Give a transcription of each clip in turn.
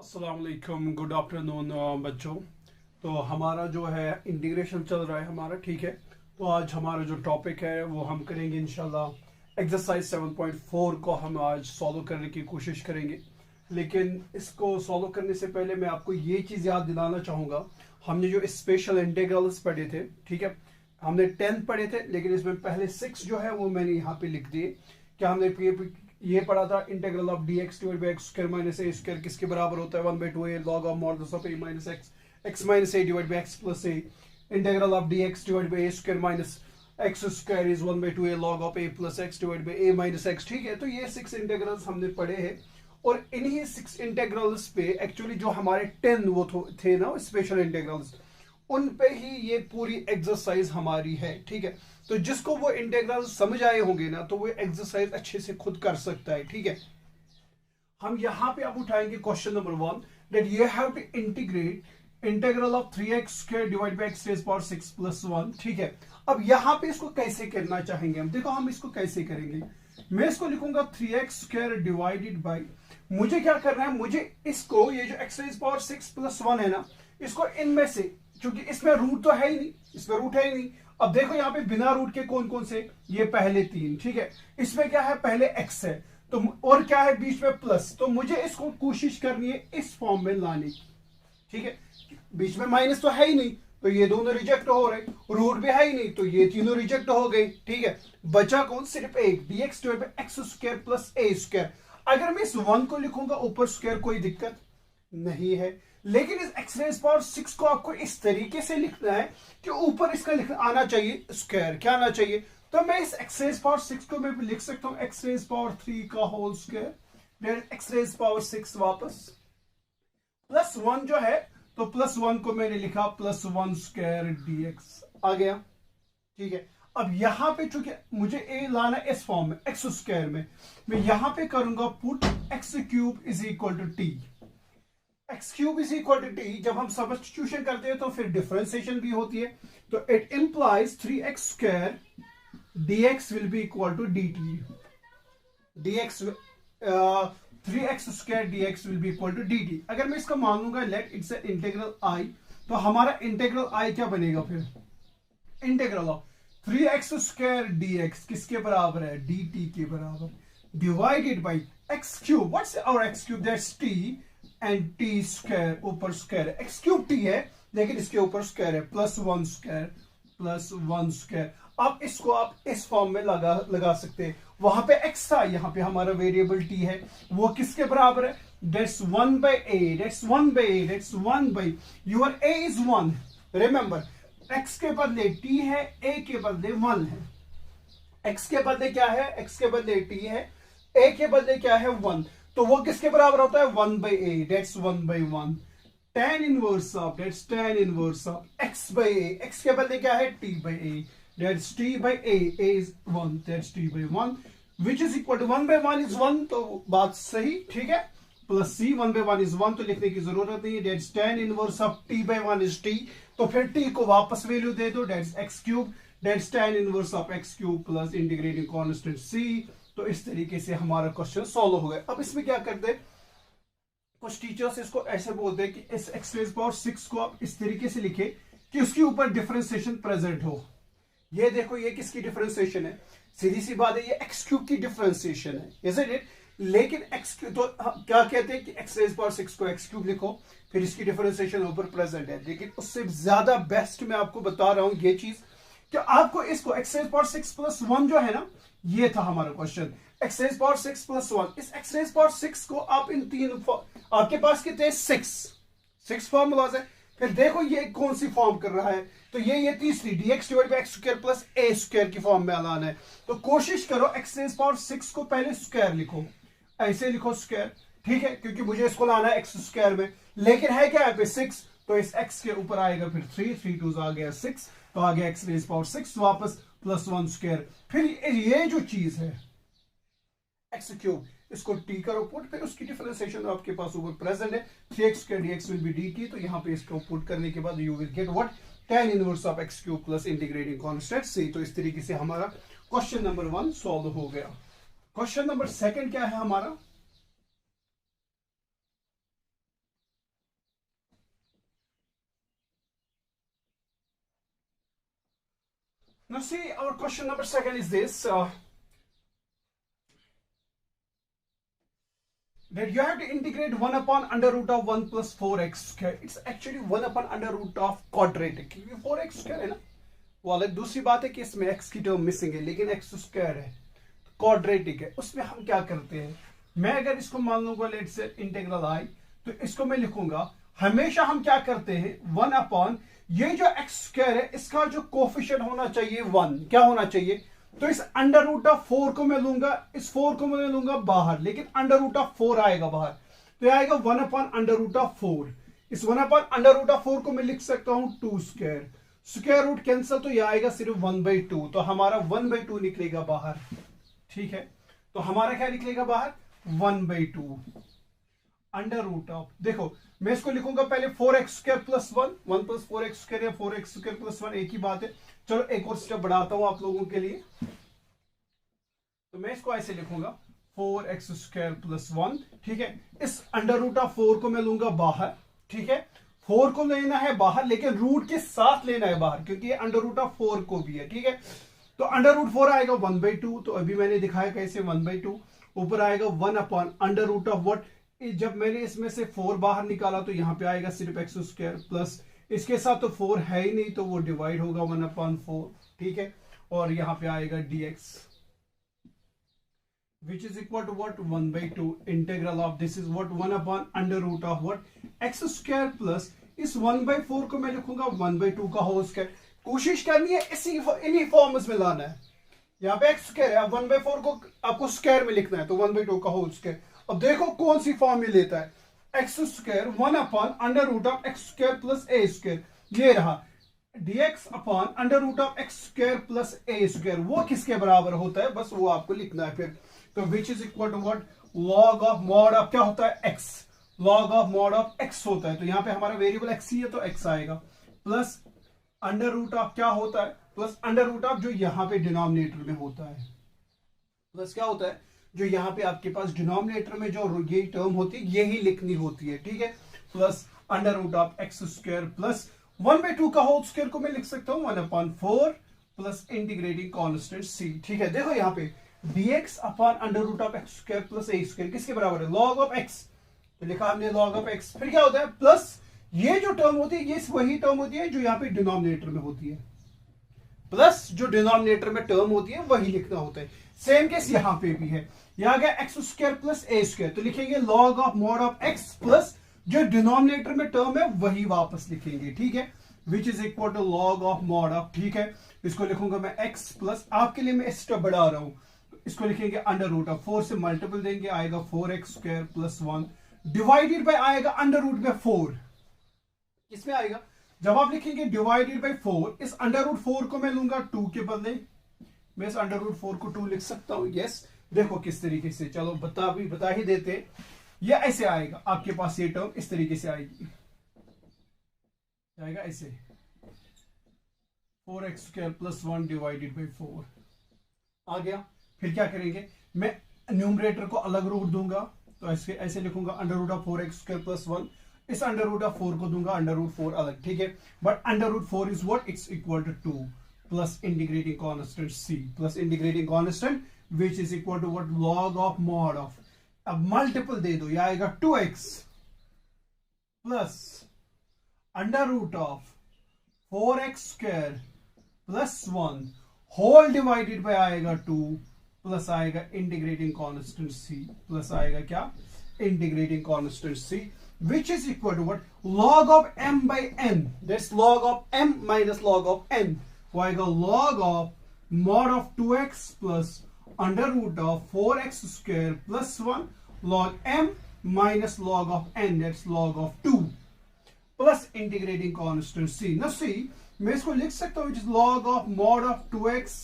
अस्सलाम वालेकुम, good afternoon बच्चों। तो हमारा जो है इंटीग्रेशन चल रहा है हमारा, ठीक है। तो आज हमारा जो टॉपिक है वो हम करेंगे इंशाल्लाह एक्सरसाइज 7.4 को हम आज सॉल्व करने की कोशिश करेंगे। लेकिन इसको सॉल्व करने से पहले मैं आपको ये चीज़ याद दिलाना चाहूँगा, हमने जो स्पेशल इंटीग्रल्स पढ़े थे, ठीक है, हमने 10 पढ़े थे, लेकिन इसमें पहले 6 जो है वो मैंने यहाँ पे लिख दिए। क्या हमने ये पढ़ा था, integral of d x divide by x square minus a square किसके बराबर होता है, 1/2 a log of modulus of a minus x x minus a divide by x plus a. Integral of d x divide by a square minus x square is 1/2 a log of a plus x divide by a minus x, ठीक है। तो ये 6 integrals हमने पढ़े हैं और इन्हीं 6 integrals पे एक्चुअली जो हमारे 10 वो थे ना स्पेशल इंटीग्रल्स, उन पे ही ये पूरी एक्सरसाइज हमारी है, ठीक है। तो जिसको वो इंटीग्रल समझ आए होंगे ना, तो वो एक्सरसाइज अच्छे से खुद कर सकता है, ठीक है। हम यहाँ पे अब उठाएंगे question number 1 that you have to integrate integral of 3x square divide by x raise power 6 plus 1, ठीक है। अब यहाँ पे इसको कैसे करना चाहेंगे हम, देखो हम इसको कैसे करेंगे। मैं इसको लिखूंगा 3x स्क्वायर डिवाइडेड बाई, मुझे क्या करना है, मुझे इसको ये जो x रेज़ पावर 6 प्लस 1 है ना, इसको इनमें से, क्योंकि इसमें रूट तो है ही नहीं, इसमें रूट है ही नहीं। अब देखो यहाँ पे बिना रूट के कौन कौन से, ये पहले 3, ठीक है। इसमें क्या है, पहले x है, तो और क्या है बीच में प्लस, तो मुझे इसको कोशिश करनी है इस फॉर्म में लाने की, ठीक है। बीच में माइनस तो है ही नहीं, तो ये दोनों रिजेक्ट हो रहे, रूट भी है ही नहीं, तो ये तीनों रिजेक्ट हो गए, ठीक है। बचा कौन, सिर्फ एक, dx divide by x square plus a square. अगर मैं इस 1 को लिखूंगा ऊपर स्क्वायर, कोई दिक्कत नहीं है, लेकिन इस एक्स रेज़ पावर 6 को आपको इस तरीके से लिखना है कि ऊपर इसका लिखना आना चाहिए स्क्वायर, क्या आना चाहिए। तो मैं इस एक्स रेज़ पावर 6 को मैं लिख सकता हूं एक्स रेज़ पावर 3 का whole square, x raise power 6 वापस प्लस 1 जो है, तो प्लस 1 को मैंने लिखा प्लस 1 स्क्वायर dx आ गया, ठीक है। अब यहां पे चूंकि मुझे ए लाना इस फॉर्म में एक्स स्क्वायर में, मैं यहां पे करूंगा put x cube is equal to t. X cube is equal to t, जब हम सब्स्टिट्यूशन करते हैं तो फिर डिफरेंशिएशन भी होती है, तो it implies 3x square dx will be equal to dt, dx 3x square dx will be equal to dt। अगर मैं इसका मान लूंगा लेट इट्स इंटीग्रल i, तो हमारा इंटीग्रल i क्या बनेगा फिर, integral of 3x square dx किसके बराबर है, dt के बराबर, divided by x cube, what's our x cube, that's t and t square, ऊपर स्क्वायर है, एक्स क्यूब टी है लेकिन इसके ऊपर स्क्वायर है, प्लस 1 स्क्वायर प्लस 1 स्क्वायर। अब इसको आप इस फॉर्म में लगा सकते हैं। वहां पे एक्स था, यहाँ पे हमारा वेरिएबल टी है, वो किसके बराबर है, that's 1 by a, that's 1 by a, that's 1 by your A is 1। Remember, x के बदले टी है, ए के बदले 1 है। एक्स के बदले क्या है, एक्स के बदले टी है, ए के बदले क्या है 1, तो वो किसके बराबर होता है 1 by a, that's 1 by 1। tan inverse of, that's tan inverse of x by a, x के बदले क्या है t by a, that's t by a, a is 1, that's t by 1 which is equal to 1 by 1 is 1, तो बात सही, ठीक है। Plus c 1 by 1 is 1, तो लिखने की जरूरत नहीं है, that's tan inverse of t by 1 is t, तो फिर t को वापस वैल्यू दे दो, that's x cube, that's tan inverse of x cube plus integrating constant c। तो इस तरीके से हमारा क्वेश्चन सॉल्व हो गया। अब इसमें क्या करते, कुछ टीचर्स इसको ऐसे बोलते हैं कि इस एक्स रेज़ पावर 6 को आप इस तरीके से लिखे कि उसके ऊपर डिफरेंशिएशन प्रेजेंट हो। ये देखो ये किसकी डिफरेंशिएशन है, सीधी सी बात है, ये एक्स क्यूब की डिफरेंशिएशन है, इज़न्ट इट। लेकिन एक्स क्यूब तो क्या कहते हैं कि एक्स रेज़ पावर 6 को एक्स क्यूब लिखो, फिर इसकी डिफरेंशिएशन ऊपर प्रेजेंट है। लेकिन उससे ज्यादा बेस्ट मैं आपको बता रहा हूं ये चीज कि आपको इसको एक्स रेज़ पावर 6 प्लस 1 जो है ना, ये था हमारा question, x raise power 6 plus 1। इस एक्स रेज़ पावर 6 को आप इन तीन, आपके पास कितने हैं 6 फॉर्मूलाज है, फिर देखो ये कौन सी फॉर्म कर रहा है, तो ये तीसरी dx divide by x square plus a square की फॉर्म में लाना है। तो कोशिश करो एक्स रेज़ पावर 6 को पहले स्क्वायर लिखो, ऐसे लिखो स्क्वायर, ठीक है, क्योंकि मुझे इसको लाना है एक्स स्क्वायर में, लेकिन है क्या यहाँ पे 6, तो इस x के ऊपर आएगा फिर 3 2 आ गया 6, तो आ गया एक्स रेज़ पावर 6 वापस प्लस 1 स्क्वायर। फिर ये जो चीज है एक्स क्यूब, इसको टी करो पुट, फिर उसकी डिफरेंशिएशन आपके पास ऊपर प्रेजेंट है, 3x square dx will B dt, तो यहाँ पे इसको पुट करने के बाद you will get what, tan inverse of x cube plus integrating constant c। तो इस तरीके से हमारा क्वेश्चन नंबर 1 सॉल्व हो गया। क्वेश्चन नंबर 2 क्या है हमारा, Now see, our question number second is this. That you have to integrate 1 upon under root of 1 plus 4x square. It's actually 1 upon under root of quadratic, क्योंकि 4x square है ना, वो अलग दूसरी बात है कि इसमें x की टर्म मिसिंग है, लेकिन x स्क्वायर है, क्वाड्रेटिक है। उसमें हम क्या करते हैं, मैं अगर इसको मान लूंगा लेट से इंटीग्रल आई, तो इसको मैं लिखूंगा, हमेशा हम क्या करते हैं 1 अपॉन ये जो x स्क्वायर है इसका जो कोफिशिएंट होना चाहिए 1, क्या होना चाहिए, तो इस अंडर रूट ऑफ 4 को मैं लूंगा, इस 4 को मैं लूंगा बाहर, लेकिन अंडर रूट ऑफ 4 आएगा बाहर, तो ये आएगा 1 अपॉन अंडर रूट ऑफ 4। इस 1 अपॉन अंडर रूट ऑफ 4 को मैं लिख सकता हूं 2 स्क्वायर, स्क्वायर रूट कैंसिल, तो ये आएगा सिर्फ 1/2, तो हमारा 1/2 निकलेगा बाहर। ठीक है, तो हमारा क्या निकलेगा बाहर 1/2 अंडर रूट ऑफ, देखो मैं इसको लिखूंगा पहले 4x square plus 1 plus 4x square या 4x स्क्वायर प्लस 1 एक ही बात है। चलो एक और स्टेप बढ़ाता हूं आप लोगों के लिए, तो मैं इसको ऐसे लिखूंगा 4x स्क्वायर प्लस 1। ठीक है, इस अंडर रूट ऑफ 4 को मैं लूंगा बाहर। ठीक है, 4 को लेना है बाहर, लेकिन रूट के साथ लेना है बाहर, क्योंकि ये अंडर रूट ऑफ 4 को भी है। ठीक है, तो अंडर रूट 4 आएगा 1/2, तो अभी मैंने दिखाया कैसे 1/2, ऊपर आएगा 1 upon under root of what, जब मैंने इसमें से 4 बाहर निकाला तो यहां पे आएगा सिर्फ x स्क्वायर प्लस, इसके साथ तो 4 है ही नहीं, तो वो डिवाइड होगा 1/4। ठीक है, और यहां पे आएगा dx which is equal to what 1/2 integral of this is what 1 upon under root of what x square plus इस 1/4 को मैं लिखूंगा 1/2 का होल स्क्वायर। कोशिश करनी है इन्हीं फॉर्म्स में लाना है, यहाँ पे x स्क्वायर है, 1/4 को आपको स्क्वायर में लिखना है, तो 1/2 का होल स्क्वायर। अब देखो कौन सी फॉर्म में लेता है, x square 1 upon under root of x square plus a square, ये रहा dx upon under root of x square plus a square, वो किसके बराबर होता है, बस वो आपको लिखना है फिर। तो which is equal to what log of mod of क्या होता है x, log of mod of x होता है, तो यहां पे हमारा वेरिएबल x ही है तो x आएगा, प्लस अंडर रूट ऑफ क्या होता है, प्लस अंडर रूट ऑफ जो यहां पे डिनोमिनेटर में होता है, प्लस क्या होता है जो यहां पे आपके पास डिनोमिनेटर में जो ये टर्म होती है यही लिखनी होती है। ठीक है, plus under root of x square plus 1/2 का होल स्क्वायर को मैं लिख सकता हूं 1/4 प्लस इंटीग्रेटिंग कांस्टेंट c। ठीक है, देखो यहां पे dx upon under root of x square plus a square किसके बराबर है, लॉग ऑफ x, तो लिखा हमने लॉग ऑफ x, फिर क्या होता है प्लस ये जो टर्म होती है ये वही टर्म होती है जो यहाँ पे डिनोमिनेटर में होती है, प्लस जो डिनोमिनेटर में टर्म होती है वही लिखना होता है। सेम केस यहां पे भी है, यहां गया x square plus a square, तो लिखेंगे log of mod of x plus जो डिनोमिनेटर में टर्म है वही वापस लिखेंगे। ठीक है, which is equal to log of mod of, ठीक है, इसको लिखूंगा मैं एक्स प्लस, आपके लिए मैं स्टेप बढ़ा रहा हूं, इसको लिखेंगे अंडर रूट ऑफ 4 से मल्टीपल देंगे आएगा 4x square plus 1 divided by आएगा अंडर रूट में 4, किसमें आएगा जब आप लिखेंगे डिवाइडेड बाय 4, इस अंडर रूट 4 को मैं लूंगा 2 के बदले, मैं इस अंडर रूट 4 को 2 लिख सकता हूं। यस, देखो किस तरीके से, चलो बता ही देते, ये ऐसे आएगा आपके पास, ये टर्म इस तरीके से आएगी, आएगा ऐसे 4x square plus 1 divided by 4 आ गया। फिर क्या करेंगे, मैं न्यूमरेटर को अलग रूट दूंगा, तो ऐसे लिखूंगा under root of 4x square plus 1, इस अंडर रूट ऑफ 4 को दूंगा अंडर रूट 4 अलग। ठीक है, but under root 4 is what, it's equal to 2 plus integrating constant c plus integrating constant which is equal to what log of mod of, अब multiple दे दो, यह आएगा 2x plus under root of 4x square plus 1 whole divided by आएगा 2 plus आएगा integrating constant c plus आएगा क्या integrating constant c which is equal to what log of m by n, that's log of m minus log of n, वो आएगा log of mod of 2x plus under root of 4x square plus 1 log m minus log of n, that's log of 2 plus integrating constant c। now see, मैं इसको लिख सकता हूं which is log of mod of 2x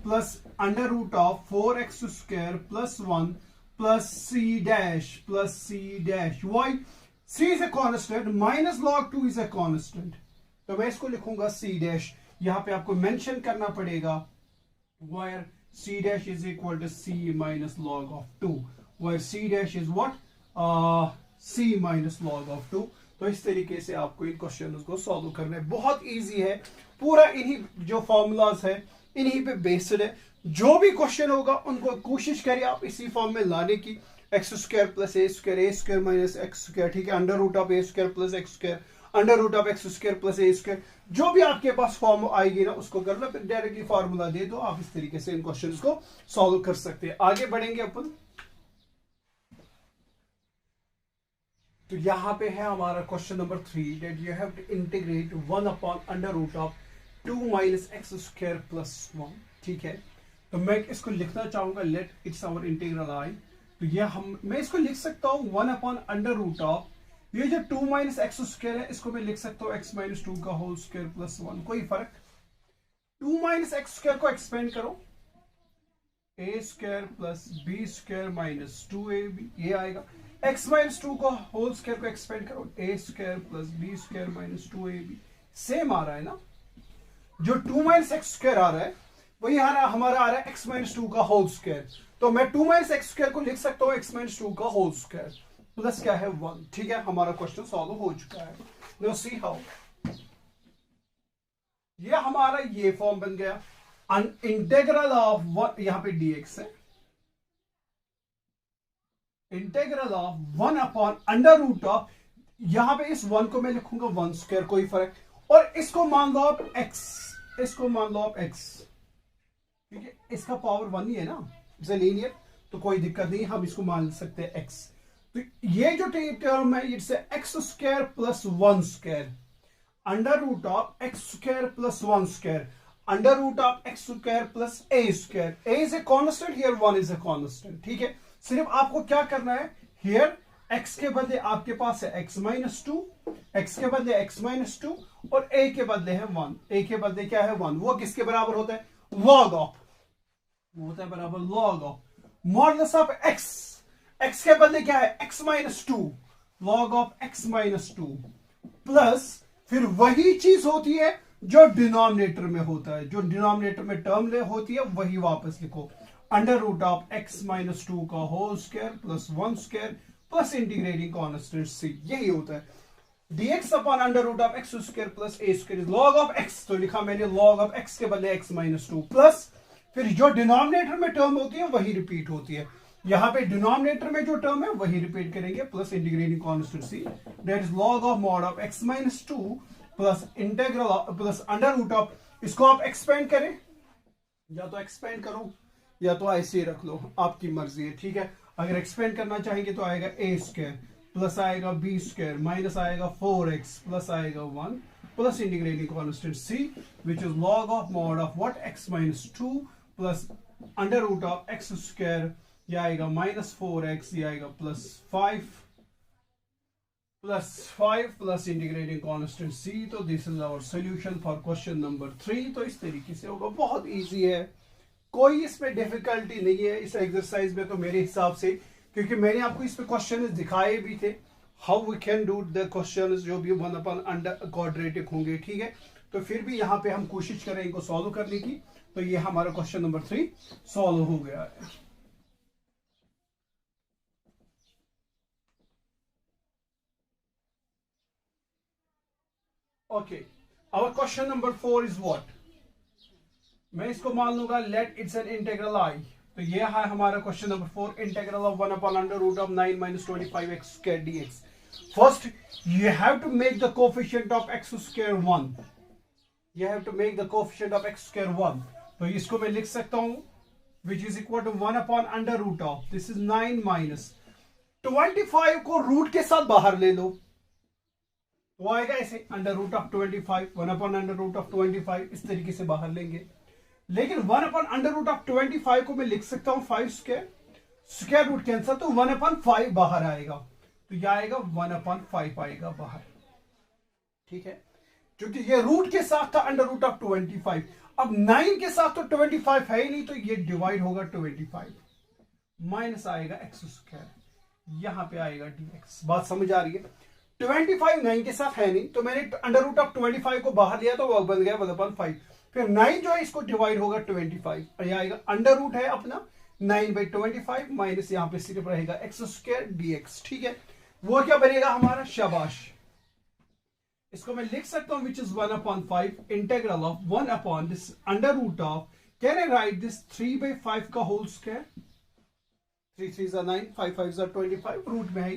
plus under root of 4x square plus 1 plus c dash why c is a constant minus log 2 is a constant, तो मैं इसको लिखूंगा c dash, यहां पे आपको मेंशन करना पड़ेगा where c dash is equal to c minus log of 2, where c dash is what c minus log of 2। तो इस तरीके से आपको इन क्वेश्चंस को सॉल्व करना है, बहुत इजी है, पूरा इन्हीं जो फॉर्मूलाज है इन्हीं पे बेस्ड है। जो भी क्वेश्चन होगा उनको कोशिश करिए आप इसी फॉर्म में लाने की, x square plus a square minus x square, ठीक है, under root of a square plus x square, under root of x square plus a square, जो भी आपके पास फॉर्म आएगी ना उसको करना, फिर डायरेक्टली फॉर्मूला दे दो, आप इस तरीके से इन क्वेश्चंस को सॉल्व कर सकते हैं। आगे बढ़ेंगे अपन। तो यहां पे है हमारा question number 3 that you have to integrate 1 upon under root of 2 minus x square plus 1, ठीक है। तो मैं इसको लिखना चाहूंगा, let it's our integral I. तो ये मैं इसको लिख सकता हूं 1 अपॉन अंडर रूट ऑफ, ये जो 2 माइनस एक्स स्क्वायर है इसको मैं लिख सकता हूं x माइनस 2 का होल स्क्वायर प्लस 1, कोई फर्क। 2 माइनस एक्स स्क्वायर को एक्सपेंड करो, a square plus b square minus 2ab, ये आएगा। x माइनस 2 को होल स्क्वायर को एक्सपेंड करो, a square plus b square minus 2ab, same आ रहा है ना। जो 2 माइनस एक्स स्क्वायर आ रहा है वही हमारा आ रहा है x माइनस 2 का होल स्क्वायर। तो मैं 2 माइनस एक्स स्क्वायर को लिख सकता हूं x माइनस 2 का होल स्क्वायर प्लस क्या है 1, ठीक है। हमारा क्वेश्चन सॉल्व हो चुका है। नो सी हाउ, ये हमारा ये फॉर्म बन गया, इंटेग्रल ऑफ यहां पे dx है, integral of 1 upon under root of, यहां पे इस 1 को मैं लिखूंगा 1 स्क्वायर, कोई फर्क, और इसको मान लो आप x, इसको मान लो आप x, क्योंकि इसका पावर 1 ही है ना, इट्स लीनियर, तो कोई दिक्कत नहीं, हम इसको मान सकते हैं x। तो ये जो टर्म है it's x square plus 1 square under root of x square plus 1 square under root of x square plus a square. A is a constant, here 1 is a constant, ठीक है। सिर्फ आपको क्या करना है, हियर x के बदले आपके पास है x माइनस 2, x के बदले x माइनस 2 और a के बदले है 1, a के बदले क्या है 1, वो किसके बराबर होता है, log ऑफ, वो होता है बराबर log of modulus of x, x के बदले क्या है x minus 2, log of x minus 2 plus फिर वही चीज होती है जो डिनोमिनेटर में होता है, जो डिनोमिनेटर में टर्म ले होती है वही वापस लिखो, under root of x minus 2 का whole square plus 1 square plus integrating constant से, यही होता है dx upon under root of x square plus a square is log of x, तो लिखा मैंने लॉग ऑफ x के बदले x माइनस 2 प्लस फिर जो डिनोमिनेटर में टर्म होती है वही रिपीट होती है, यहां पे डिनोमिनेटर में जो टर्म है वही रिपीट करेंगे plus integrating constant c, that is log of mod of x minus 2 plus integral plus under root of, इसको आप एक्सपेंड करें, या तो एक्सपेंड करो या तो ऐसे ही रख लो, आपकी मर्जी है, ठीक है। अगर एक्सपेंड करना चाहेंगे तो आएगा ए स्क्वायर प्लस आएगा बी स्क्वायर माइनस आएगा 4x प्लस आएगा 1 plus integrating constant c which is log of mod of what x minus 2 plus under root of x square, यह आएगा माइनस 4x, यह आएगा plus 5 plus integrating constant c। तो this is our solution for question number 3। तो इस तरीके से होगा, बहुत इजी है, कोई इसमें डिफिकल्टी नहीं है इस एक्सरसाइज में, तो मेरे हिसाब से, क्योंकि मैंने आपको इस पे क्वेश्चन दिखाए भी थे, how we can do the question जो भी 1 अपॉन अंडर क्वाड्रेटिक होंगे, ठीक है। तो फिर भी यहाँ पे हम कोशिश करें इनको सॉल्व करने की। तो ये हमारा क्वेश्चन नंबर 3 सॉल्व हो गया है। Okay, our question number 4 is what, मैं इसको मान लूंगा let it's an integral I. तो ये है हमारा question number 4, integral of 1 upon under root of 9 minus 25x square dx। First you have to make the coefficient of x square 1, you have to make the coefficient of x square 1। तो इसको मैं लिख सकता हूं which is equal to 1 upon under root of, this is 9 minus 25 को root के साथ बाहर ले लो, वो आएगा ऐसे under root of 25, 1 upon under root of 25, इस तरीके से बाहर लेंगे। लेकिन 1 अपॉन अंडर रूट ऑफ 25 को मैं लिख सकता हूं 5 स्क्वायर, स्क्वायर रूट कैंसर, तो 1 अपॉन 5 बाहर आएगा, तो यह आएगा 1 अपॉन 5 आएगा बाहर, ठीक है। क्योंकि ये रूट के साथ था अंडर रूट ऑफ 25, अब 9 के साथ तो 25 है ही नहीं, तो ये डिवाइड होगा 25, माइनस आएगा एक्स स्क्वायर, यहां पे आएगा dx। बात समझ आ रही है, 25 9 के साथ है नहीं, तो मैंने अंडर रूट ऑफ 25 को बाहर लिया तो वो बन गया 1 अपॉन 5, फिर 9 जो है इसको डिवाइड होगा 25, और यह आएगा अंडर रूट है अपना 9/25 माइनस यहाँ पे सिर्फ रहेगा एक्स स्क्वायर dx, ठीक है। वो क्या बनेगा हमारा, शाबाश, इसको मैं लिख सकता हूं which is 1 upon 5 integral of 1 upon this under root of, can I write this 3/5 का होल स्क्वायर, 3 3 जा 9, 5 5 जा 25, रूट में है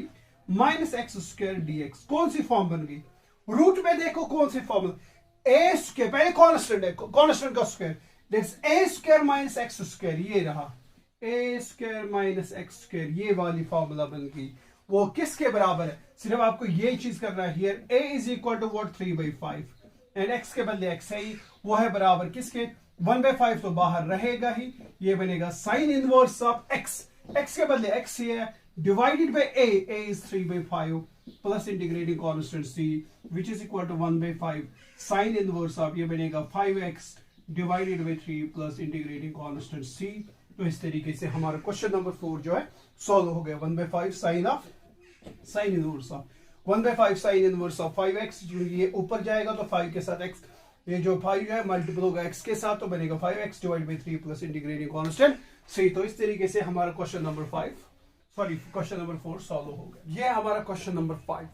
माइनस एक्स स्क्वायर dx। कौन सी फॉर्म बन गई? रूट में देखो कौन सी फॉर्म, ए स्क्वायर, पहले कॉन्स्टेंट है, कॉन्स्टेंट का square, that's a square minus x square, ये रहा ए स्क्वायर माइनस एक्स स्क्वायर, ये वाली फॉर्मूला बन गई। वो किसके बराबर है? सिर्फ आपको ये चीज करना है, here a is equal to what 3/5 and x के बदले x है ही, वो है बराबर किसके? 1/5 तो बाहर रहेगा ही, ये बनेगा sine inverse of x, x के बदले x ही है, divided by a is 3/5 plus integrating constant c which is equal to 1/5 sine inverse of, ये बनेगा 5x divided by 3 plus integrating constant c। तो इस तरीके से हमारा क्वेश्चन नंबर 4 जो है सॉल्व हो गया। 1/5 sine inverse of 1/5 sine inverse of 5x, जो ये ऊपर जाएगा तो 5 के साथ x, ये जो 5 है मल्टीपल होगा x के साथ तो बनेगा 5x divide by 3 plus integrating constant c। तो इस तरीके से हमारा क्वेश्चन नंबर 4 सॉल्व हो गया। ये हमारा क्वेश्चन नंबर 5।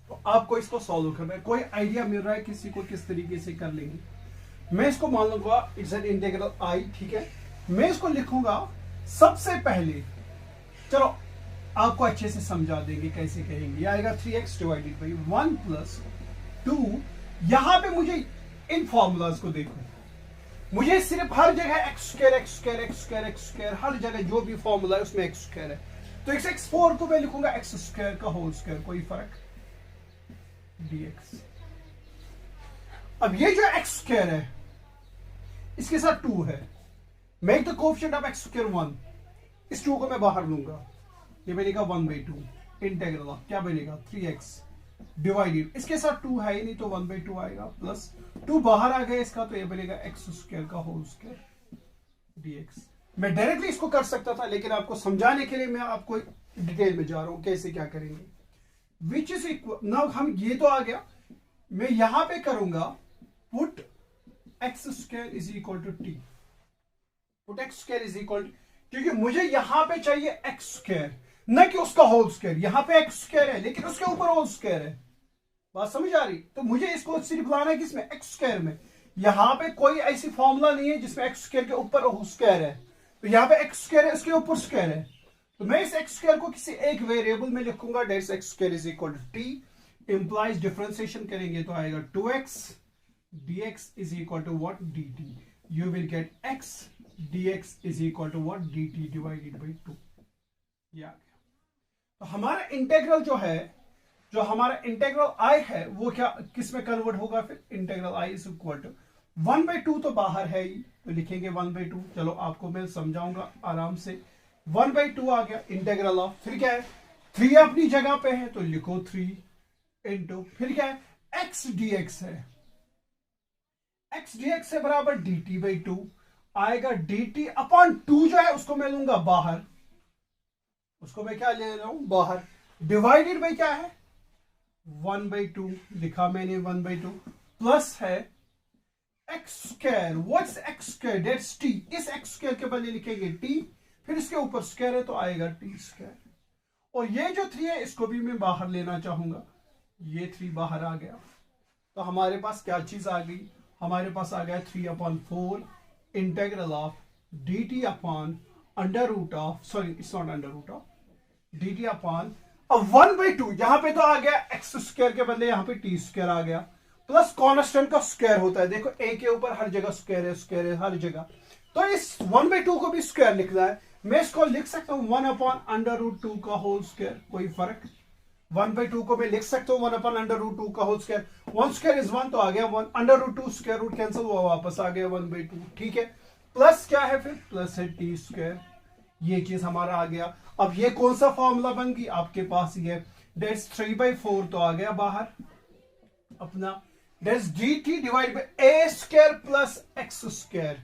तो आपको इसको सॉल्व करना है, कोई आइडिया मिल रहा है किसी को किस तरीके से कर लेंगे? मैं इसको मान लूंगा इट्स एन इंटीग्रल i, ठीक है। मैं इसको लिखूंगा सबसे पहले, चलो आपको अच्छे से समझा देंगे कैसे कहेंगे। आएगा 3x डिवाइडेड बाई 1 प्लस 2। यहां पे मुझे इन फॉर्मूलाज को देखो, मुझे सिर्फ हर जगह x स्क्वायर हर जगह जो भी फॉर्मूला है उसमें x स्क्वायर है, तो x4 को मैं लिखूंगा x स्क्वायर का होल स्क्वायर, कोई फर्क dx। अब ये जो x स्क्वायर है इसके साथ 2 है, make the coefficient of x square 1, इस 2 को मैं बाहर लूंगा, ये बनेगा 1/2 इंटीग्रल ऑफ क्या बनेगा 3x डिवाइडेड, इसके साथ 2 है ही नहीं तो 1/2 आएगा, प्लस 2 बाहर आ गया इसका तो ये बनेगा x स्क्वायर का होल स्क्वायर dx। मैं डायरेक्टली इसको कर सकता था लेकिन आपको समझाने के लिए मैं आपको डिटेल में जा रहा हूं कैसे क्या करेंगे। विच इज इक्वल, नाउ हम ये तो आ गया, मैं यहां पे करूंगा put x square is equal to t, put x square is equal, क्योंकि मुझे यहां पे चाहिए x स्क्वायर न कि उसका होल स्क्वायर। यहां पे x स्क्वायर है लेकिन उसके ऊपर होल स्क्वायर है, बात समझ आ रही? तो मुझे इसको सिर्फ लाना है किसमें, x स्क्वायर में। यहां पे कोई ऐसी फॉर्मूला नहीं है जिसमें x स्क्वायर के ऊपर होल स्क्वायर है, तो यहां पे x स्क्वायर है उसके ऊपर स्क्वायर है, तो मैं इस x स्क्वायर को किसी एक वेरिएबल में लिखूंगा, that's x square is equal to t, implies differentiation करेंगे तो आएगा 2x dx is equal to what dt, you will get x dx is equal to what dt divided by 2। ये आ गया। तो हमारा इंटेग्रल जो है, जो हमारा इंटेग्रल i है वो क्या किस में कन्वर्ट होगा फिर, integral i is equal to 1/2 तो बाहर है ही तो लिखेंगे 1/2, चलो आपको मैं समझाऊंगा आराम से। 1/2 आ गया इंटेग्रल ऑफ, फिर क्या है 3 अपनी जगह पे है तो लिखो 3 इंटू, फिर क्या है x dx है, x dx है बराबर dt/2 आएगा, dt अपॉन 2 जो है उसको मैं लूंगा बाहर, उसको मैं क्या ले रहा हूं बाहर, डिवाइडेड बाई क्या है 1/2 लिखा मैंने 1/2 प्लस है x square, what's x square that's t, इस x स्क्वायर के बदले लिखेंगे t, फिर इसके ऊपर स्क्वायर है तो आएगा t स्क्वायर, और ये जो 3 है इसको भी मैं बाहर लेना चाहूंगा, ये 3 बाहर आ गया तो हमारे पास क्या चीज आ गई, हमारे पास आ गया 3/4 integral of dt upon under root of, sorry it's not under root of, dt upon 1/2, यहां पे तो आ गया x स्क्वायर के बदले यहां पे t स्क्वायर आ गया, प्लस कांस्टेंट का स्क्वायर होता है, देखो a के ऊपर हर जगह स्क्वायर है हर जगह, तो इस 1/2 को भी स्क्वायर लिखना है, मैं इसको लिख सकता हूं 1/√2 का होल स्क्वायर, कोई फर्क, 1/2 को मैं लिख सकता हूं 1/√2 का होल स्क्वायर, 1 स्क्वायर इज 1 तो आ गया 1, under root 2 square root cancel हुआ वापस आ गया 1/2, ठीक है, प्लस क्या है फिर प्लस है t स्क्वायर, ये चीज हमारा आ गया। अब ये कौन सा फॉर्मूला बन गई आपके पास, ये दैट्स 3/4 तो आ गया बाहर अपना, that's dt divide by a square plus x square,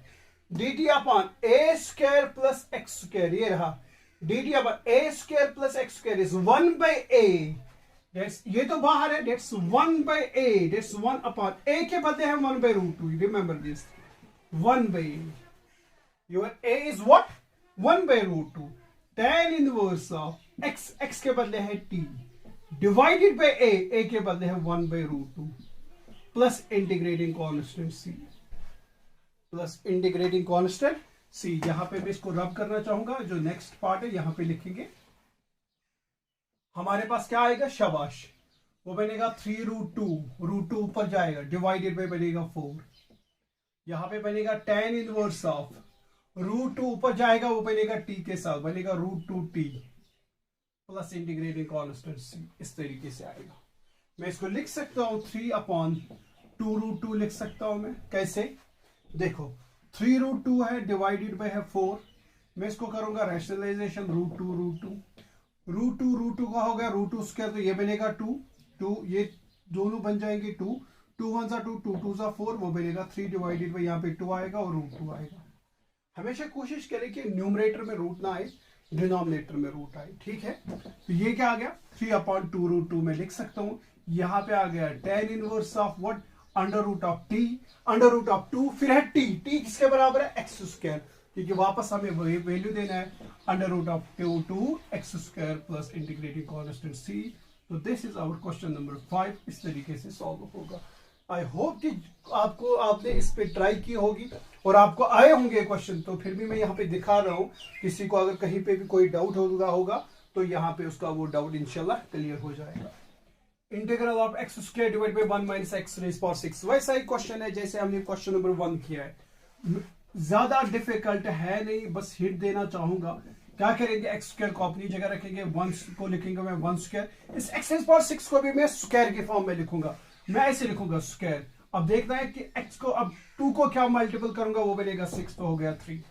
dt upon a square plus x square, ये रहा dt upon a square plus x square is 1/a, that's ये तो बाहर है, that's 1/a, that's 1 upon a के बदले है 1/√2, remember this 1/a, your a is what 1/√2, tan inverse of x के बदले है t डिवाइडेड बाय a के बदले है 1/√2 plus integrating constant c। Plus integrating constant c. यहां पे मैं इसको रब करना चाहूंगा, जो नेक्स्ट पार्ट है यहां पे लिखेंगे। हमारे पास क्या आएगा, शाबाश, वो बनेगा 3√2, √2 ऊपर जाएगा, डिवाइडेड बाय बनेगा 4। यहां पे बनेगा tan इनवर्स ऑफ √2 ऊपर जाएगा, वो बनेगा t के साथ, बनेगा √2t plus integrating constant c। इस तरीके से आएगा। मैं इसको लिख सकता हूं 3/2√2 लिख सकता हूं मैं। कैसे, देखो 3√2 है, डिवाइडेड बाय है 4। मैं इसको करूंगा रैशनलाइजेशन, √2 का हो गया √2 स्क्वायर, तो ये बनेगा 2, ये दोनों बन जाएंगे 2, 2 1 2, 2 2 4, वो बनेगा 3 डिवाइडेड बाय यहाँ पे 2 आएगा और √2 आएगा। हमेशा कोशिश करें कि न्यूमरेटर में रूट ना आए, डिनोमिनेटर में रूट आए, ठीक है। तो ये क्या आ गया, 3/2√2 में लिख सकता हूं। यहां पे आ गया tan inverse of what, √t, √2, फिर है t किसके बराबर है, x स्क्वायर, क्योंकि वापस हमें वही वैल्यू देना है, √2 x square plus integrating constant c। तो this is our question number 5। इस तरीके से सॉल्व होगा। आई होप कि आपने इस पे ट्राई की होगी और आपको आए होंगे क्वेश्चन। तो फिर भी मैं यहाँ पे दिखा रहा हूँ, किसी को अगर कहीं पे भी कोई डाउट होगा तो यहाँ पे उसका वो डाउट इंशाल्लाह क्लियर हो जाएगा। Integral of x square divide bye 1 minus x raise power 6, वैसा ही क्वेश्चन है जैसे हमने क्वेश्चन नंबर 1 किया है। ज्यादा डिफिकल्ट है नहीं, बस हिट देना चाहूंगा। क्या करेंगे, x स्क्वायर को अपनी जगह रखेंगे, 1 को लिखेंगे मैं 1 स्क्वायर। इस x रेज़ पावर 6 को भी मैं स्क्वायर के फॉर्म में लिखूंगा, मैं ऐसे लिखूंगा स्क्वायर। अब देखना है कि x को, अब 2 को क्या मल्टीपल करूंगा, वो बनेगा 6, तो हो गया 3,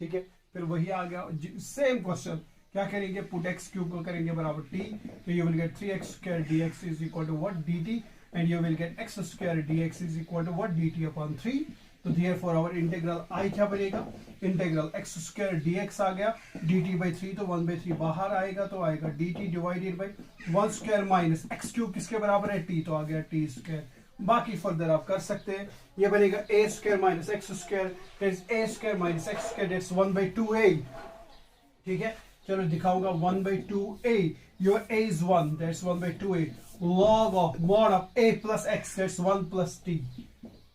ठीक है। फिर वही आ गया सेम क्वेश्चन, क्या करेंगे, पुट x क्यूब को करेंगे बराबर t, तो you will get 3x square dx is equal to what, dt, and you will get x square dx is equal to what, dt/3। तो देयरफॉर आवर इंटीग्रल I क्या बनेगा, integral x square dx आ गया, dt/3, तो 1/3 बाहर आएगा, तो आएगा dt divided by 1 square minus x cube किसके बराबर है, t, तो आ गया t स्क्वायर। बाकी फर्दर आप कर सकते हैं। ये बनेगा a square minus x square, a square minus x square, that's 1/2a, ठीक है। चलो दिखाऊंगा 1/2a, your a is 1, that's 1/2a, log of mod of a plus x, that's 1 plus t,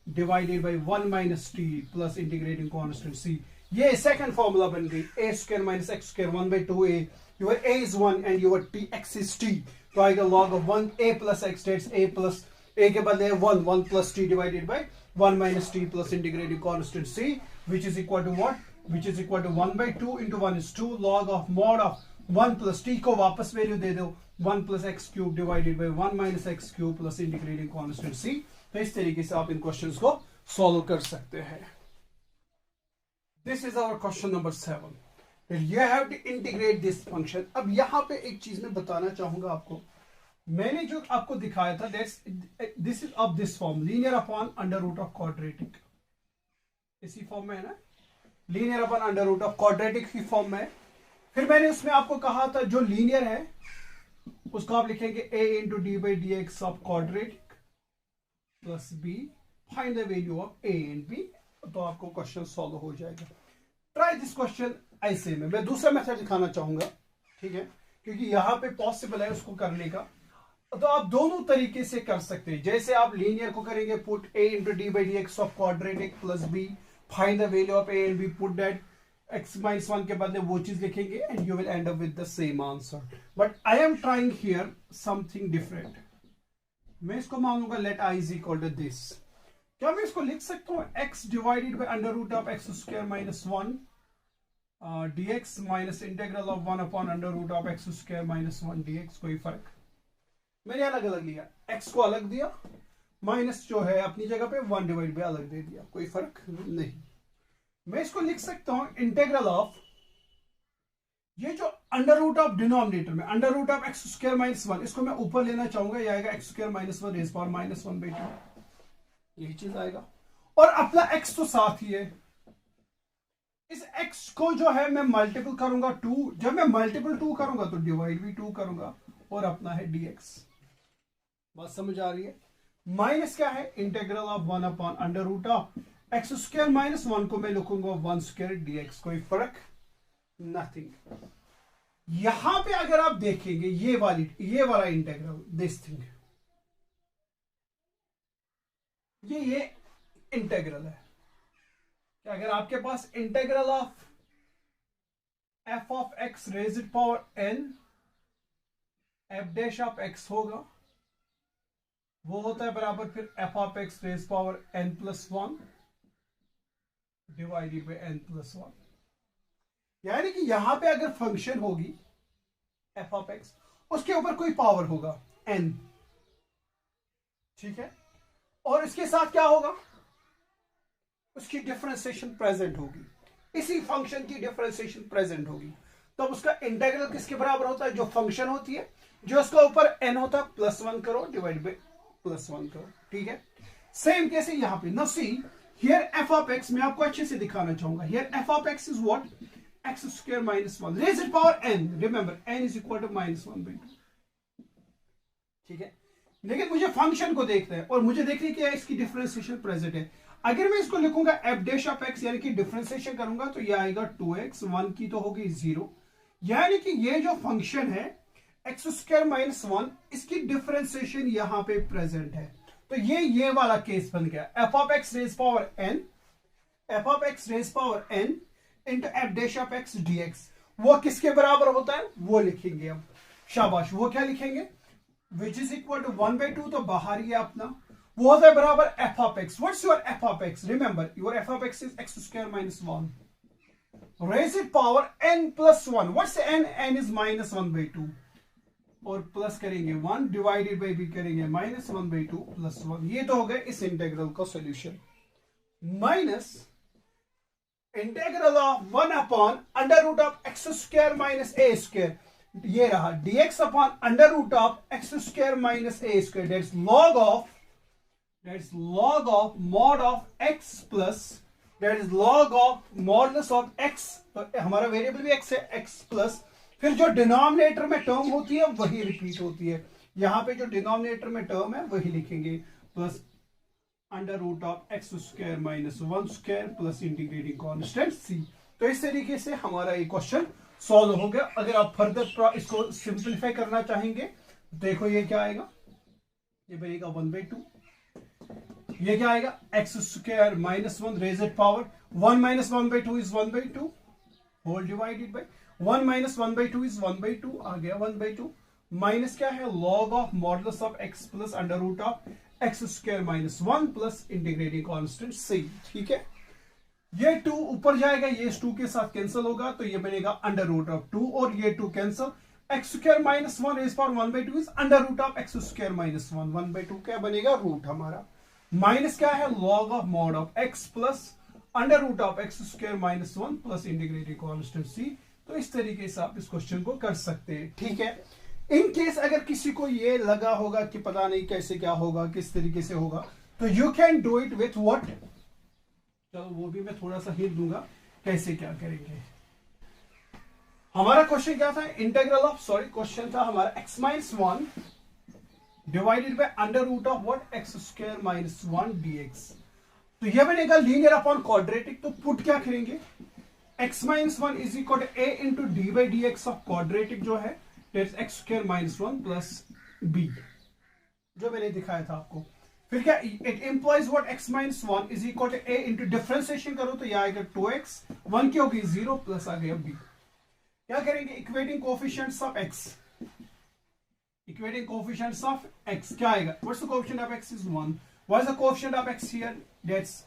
divided by 1 minus t plus integrating constant c। ये second formula बन गई, a square minus x square 1/2a, your a is 1 and your t x is t, तो आएगा log of 1a plus x, that's a plus a के बदले 1 plus t divided by 1 minus t plus integrating constant c, which is equal to what, which is equal to 1/2 into 1 is 2, log of mod of 1 plus t को वापस value दे दो, 1 plus x cube divided by 1 minus x cube plus integrating constant c। तो इस तरीके से आप इन questions को सॉल्व कर सकते हैं। This is our question number 7, you have to integrate this function. अब यहां पे एक चीज मैं बताना चाहूंगा आपको, मैंने जो आपको दिखाया था, this is of this form, linear upon under root of quadratic, इसी फॉर्म में है ना, linear upon under root of quadratic की फॉर्म में। फिर मैंने उसमें आपको कहा था जो लीनियर है उसको आप लिखेंगे a into d by d x of quadratic plus b, find the value of a and b, तो आपको क्वेश्चन सॉल्व हो जाएगा। ट्राई दिस क्वेश्चन ऐसे में, मैं दूसरा मेथड दिखाना चाहूंगा, ठीक है, क्योंकि यहां पे पॉसिबल है उसको करने का। तो आप दोनों तरीके से कर सकते हैं, जैसे आप लीनियर को करेंगे, put a into d by d x of quadratic plus b, find the value of a and b, put that x minus 1 के बदले वो चीज लिखेंगे and you will end up with the same answer, but I am trying here something different। मैं इसको मानूंगा let I is equal to this। क्या मैं इसको लिख सकता हूं x divided by under root of x square minus 1 dx minus integral of 1 upon under root of x square minus 1 dx, कोई फर्क, मैंने अलग अलग लिया, x को अलग दिया, माइनस जो है अपनी जगह पे 1 डिवाइड बाय अलग दे दिया, कोई फर्क नहीं। मैं इसको लिख सकता हूं इंटीग्रल ऑफ, ये जो अंडर रूट ऑफ डिनोमिनेटर में under root of x square minus 1, इसको मैं ऊपर लेना चाहूंगा, ये आएगा x square minus 1 raise power minus 1/2, यही चीज आएगा, और अपना x तो साथ ही है। इस x को जो है मैं मल्टीपल करूंगा 2, जब मैं मल्टीपल 2 करूंगा तो डिवाइड भी 2 करूंगा, और अपना है dx। बात समझ आ रही है। माइनस क्या है, integral of 1 upon under root of x square minus 1 को मैं लिखूंगा 1 स्क्वायर dx, कोई फर्क नथिंग। यहां पे अगर आप देखेंगे ये वाला इंटीग्रल, दिस थिंग, ये इंटीग्रल है, कि अगर आपके पास integral of f of x raised power n f dash of x होगा, वो होता है बराबर फिर f of x raise power n plus one divided by n plus one. यानी कि यहां पे अगर फंक्शन होगी एफ ऑफ एक्स, उसके ऊपर कोई पावर होगा एन, ठीक है, और इसके साथ क्या होगा, उसकी डिफरेंशिएशन प्रेजेंट होगी, इसी फंक्शन की डिफरेंशिएशन प्रेजेंट होगी, तब तो उसका इंटीग्रल किसके बराबर होता है, जो फंक्शन होती है, जो उसका ऊपर एन होता है प्लस वन करो डिवाइड बाई प्लस वन करो, ठीक है। सेम कैसे यहां पे ना, see here f of x, मैं आपको अच्छे से दिखाना चाहूंगा, here f of x is what, x square minus one raised power n, remember n is equal to minus one by two, ठीक है। लेकिन मुझे फंक्शन को देखना है और मुझे देखना है कि इसकी डिफरेंशिएशन प्रेजेंट है। अगर मैं इसको लिखूंगा एफ डैश ऑफ एक्स, यानी कि डिफरेंशिएशन करूंगा तो ये आएगा 2x, 1 की तो होगी 0, यानी कि ये जो फंक्शन है एक्स स्क्वायर माइनस वन, इसकी डिफरेंशिएशन यहां पे प्रेजेंट है। तो ये वाला केस बन गया, f of x raise power n, f of x raise power n into f dash of x d x, वो किसके बराबर होता है वो लिखेंगे अब, शाबाश, वो क्या लिखेंगे, विच इज इक्वल टू 1/2, तो बाहर ही अपना वो होता है बराबर f of x, what's your f of x, remember your f of x is x square minus one raised power n plus one, what's n, n is minus 1/2, और plus करेंगे 1 divided by भी करेंगे minus 1/2 plus 1, ये तो हो गया इस integral का solution, minus integral of 1 upon under root of x square minus a square, ये रहा dx upon under root of x square minus a square, that's log of mod of x plus that is log of modulus of x, तो हमारा variable भी x है, x plus फिर जो denominator में term होती है वही रिपीट होती है, यहां पे जो डिनोमिनेटर में टर्म है वही लिखेंगे, plus under root of x square minus one square plus integrating constant c। तो इस तरीके से हमारा ये क्वेश्चन सॉल्व हो गया। अगर आप फर्दर इसको सिंप्लीफाई करना चाहेंगे, देखो ये क्या आएगा, ये बनेगा 1/2, ये क्या आएगा x square minus one raised power 1 minus 1/2 is 1/2 whole divided by 1 minus 1/2 is 1/2, आ गया 1/2, माइनस क्या है log of modulus of x plus under root of x square minus one plus integrating constant c, ठीक है। ये 2 ऊपर जाएगा, ये इस 2 के साथ कैंसिल होगा, तो ये बनेगा अंडर रूट ऑफ 2 और ये 2 cancel, x square minus one raise power 1/2 is under root of x square minus one, 1/2 क्या बनेगा रूट हमारा, माइनस क्या है log of mod of x plus under root of x square minus one plus integrating constant c। तो इस तरीके से आप इस क्वेश्चन को कर सकते हैं, ठीक है। इन केस अगर किसी को ये लगा होगा कि पता नहीं कैसे क्या होगा, किस तरीके से होगा, तो you can do it with what, चलो वो भी मैं थोड़ा सा हिंट दूंगा कैसे क्या करेंगे। हमारा क्वेश्चन क्या था, इंटीग्रल ऑफ, सॉरी क्वेश्चन था हमारा x minus one divided by under root of what x square minus one dx, तो यह बनेगा लीनियर अपॉन क्वाड्रेटिक, तो पुट क्या करेंगे x minus one is equal to a into d by d x of quadratic जो है that's x square minus one plus b, जो मैंने दिखाया था आपको। फिर क्या it implies what x minus one is equal to a into differentiation करो तो यह आएगा 2x, 1 की होगी 0 प्लस आ गया b। क्या करेंगे equating coefficients of x, equating coefficients of x क्या आएगा, what's the coefficient of x is 1, what is the coefficient of x here that's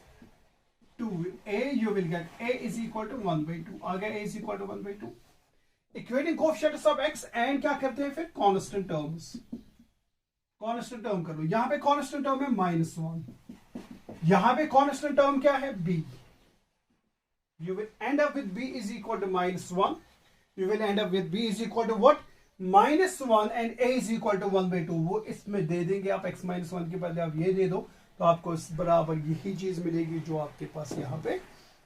2, a you will get a is equal to 1/2, आ गया a is equal to 1/2, equating coefficients of x and क्या करते हैं फिर constant terms, constant term कर लो, यहां पे constant term है -1, यहां पे कांस्टेंट टर्म क्या है b, you will end up with b is equal to -1, you will end up with b is equal to what -1 and a is equal to 1/2, वो इसमें दे देंगे आप x -1 के बदले आप ये दे दो तो आपको इस बराबर यही चीज मिलेगी जो आपके पास यहाँ पे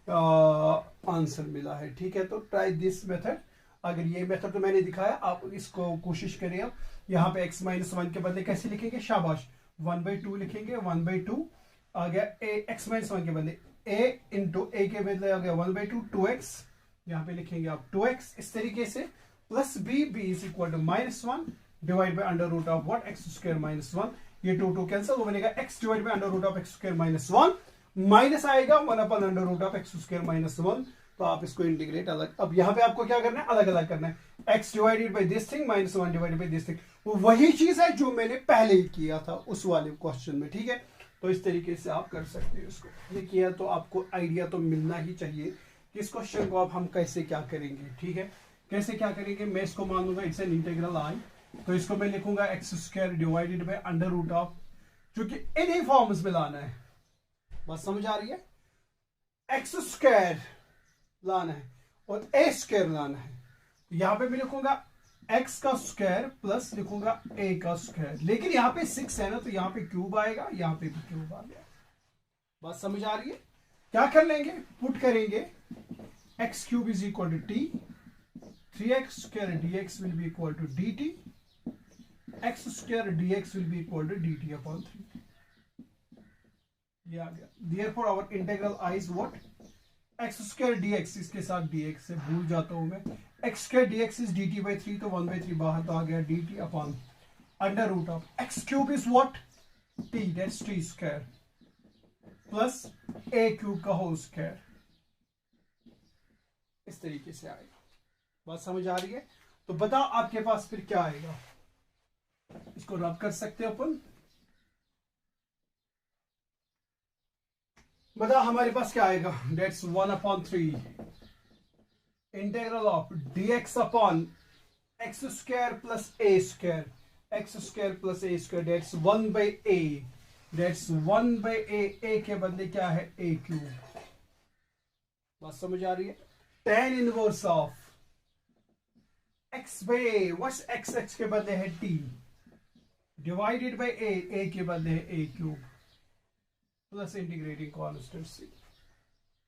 आंसर मिला है, ठीक है। तो ट्राई दिस मेथड, अगर ये मेथड तो मैंने दिखाया, आप इसको कोशिश करिए। आप यहाँ पे x -1 के बदले कैसे लिखेंगे, शाबाश 1/2 लिखेंगे, 1/2 आ गया a, x -1 के बदले a इंटू a के बदले आ गया 1/2, 2x यहाँ पे लिखेंगे आप 2x इस तरीके से, plus b is equal to -1 divide by under root of what x square -1, ये 2 कैंसिल, वो बनेगा x divide by under root of x square -1 minus आएगा 1/√x² -1, तो आप इसको इंटीग्रेट अलग, अब यहां पे आपको क्या करना है, अलग अलग करना है, x divided by this thing -1 divided by this thing, वही चीज है जो मैंने पहले ही किया था उस वाले क्वेश्चन में, ठीक है। तो इस तरीके से आप कर सकते हो इसको, ये किया तो आपको आइडिया तो मिलना ही चाहिए कि इस क्वेश्चन को अब हम कैसे क्या करेंगे, ठीक है। कैसे क्या करेंगे, मैं इसको मान लूंगा इट्स एन इंटीग्रल आई, तो इसको मैं लिखूंगा x² डिवाइडेड बाई √, क्योंकि इन्हीं फॉर्म्स में लाना है, बात समझ आ रही है, x² लाना है और a² लाना है, तो यहां पे मैं लिखूंगा x का स्क्वायर प्लस लिखूंगा a का स्क्वायर, लेकिन यहां पे 6 है ना, तो यहां पे क्यूब आएगा, यहां पे भी क्यूब आ गया, बात समझ आ रही है। क्या कर लेंगे, पुट करेंगे x³ is equal to t, 3x² dx will be equal to dt, x² dx will be equal to dt/3, ये आ गया। Therefore our integral I is what, x² dx, इसके साथ dx से भूल जाता हूं मैं, x² dx is dt/3, तो 1/3 बाहर तो आ गया, dt/√, x³ is what, t, that's t² plus a³ का होल स्क्वायर, इस तरीके से आएगा, बात समझ आ रही है। तो बताओ आपके पास फिर क्या आएगा, इसको रब कर सकते हो अपन, बताओ हमारे पास क्या आएगा, that's 1/3 integral of dx upon x² plus a², x² plus a², that's 1/a, that's 1/a, a के बदले क्या है a³, बात समझ आ रही है। tan inverse of x/a, what's x के बदले है t, डिवाइडेड बाई a के बदले है a³ plus integrating constant c,